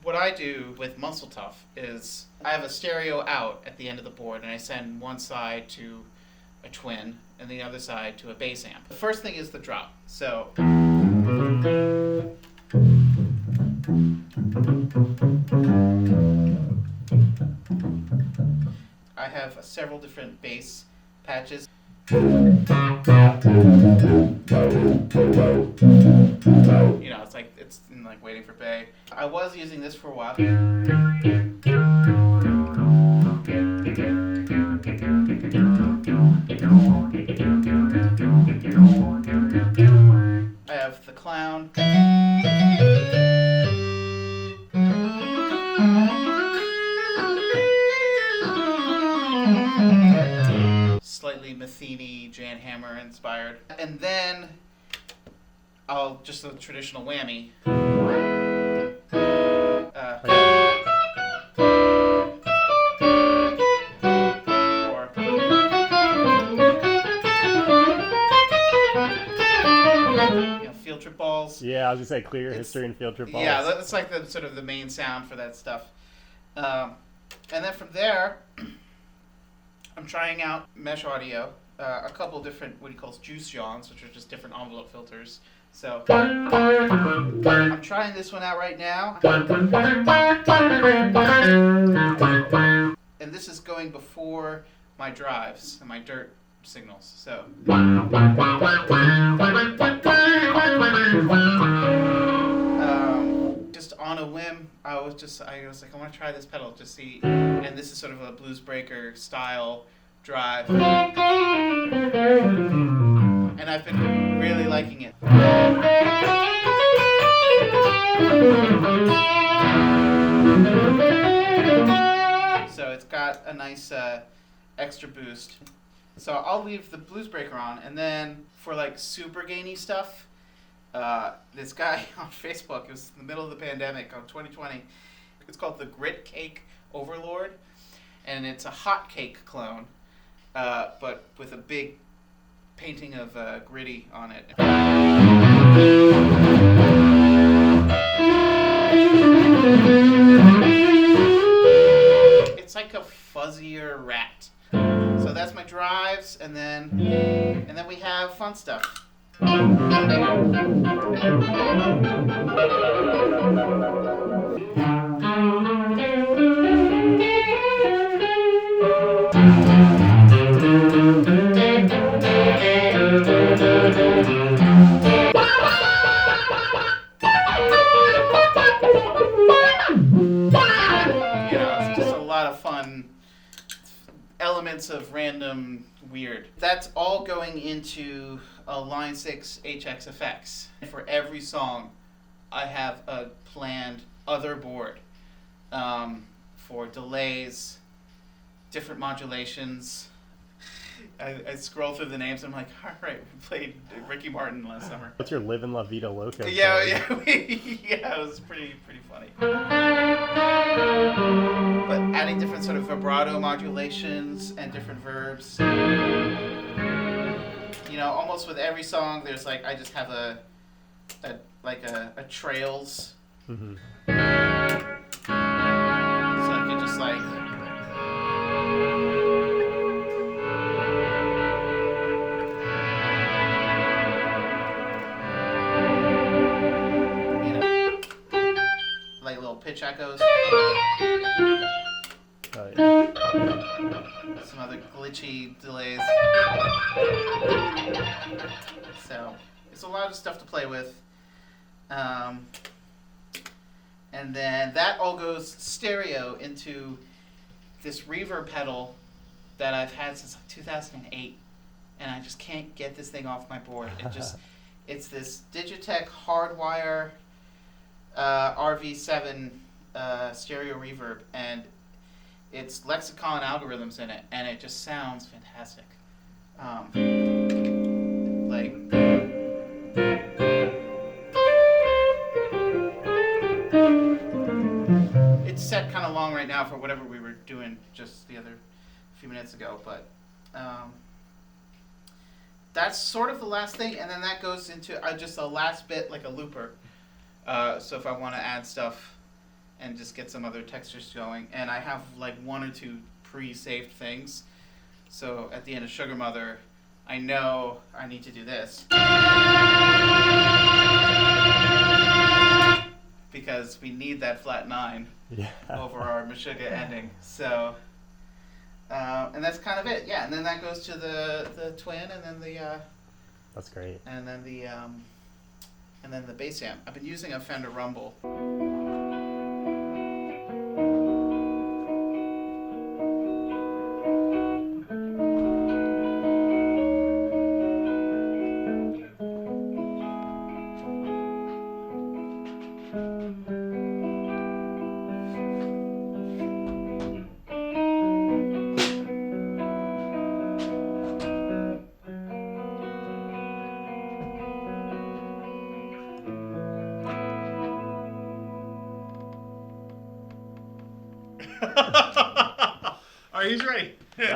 What I do with Muscle Tough is I have a stereo out at the end of the board, and I send one side to a twin and the other side to a bass amp. The first thing is the drop. So I have several different bass patches. You know, it's like waiting for Bay. I was using this for a while. I have the clown. Slightly Metheny, Jan Hammer inspired. And then I'll just the traditional whammy. Field trip balls. Yeah, I was gonna say clear history and field trip balls. Yeah, that's like the sort of the main sound for that stuff. And then from there, I'm trying out mesh audio, a couple different what he calls juice jaws, which are just different envelope filters. So I'm trying this one out right now. And this is going before my drives and my dirt signals. So just on a whim, I was like, I want to try this pedal, just see. And this is sort of a blues breaker style drive. And I've been really liking it. So it's got a nice extra boost. So I'll leave the blues breaker on, and then for like super gainy stuff, this guy on Facebook, it was in the middle of the pandemic of 2020, it's called the Grit Cake Overlord, and it's a hot cake clone, but with a big painting of Gritty on it. It's like a fuzzier rat. So that's my drives, and then we have fun stuff. It's just a lot of fun elements of random weird. That's all going into a Line 6 HX effects. For every song, I have a planned other board for delays, different modulations. I scroll through the names. I'm like, all right, we played Ricky Martin last summer. What's your Live in La Vida Loca? Yeah, it was pretty funny. But adding different sort of vibrato modulations and different verbs. Almost with every song, there's like I just have a trails. Mm-hmm. So I can just like. Like little pitch echoes. Some other glitchy delays. So it's a lot of stuff to play with. And then that all goes stereo into this reverb pedal that I've had since like 2008, and I just can't get this thing off my board. It's this Digitech Hardwire RV7 stereo reverb, and it's lexicon algorithms in it, and it just sounds fantastic. It's set kind of long right now for whatever we were doing just the other few minutes ago, but that's sort of the last thing, and then that goes into just a last bit like a looper. So if I want to add stuff, and just get some other textures going. And I have like one or two pre-saved things. So at the end of Sugar Mother, I know I need to do this. Because we need that flat 9 over our Meshuggah ending. So, and that's kind of it. Yeah, and then that goes to the twin, and then the That's great. and then the bass amp. I've been using a Fender Rumble. All right, he's ready.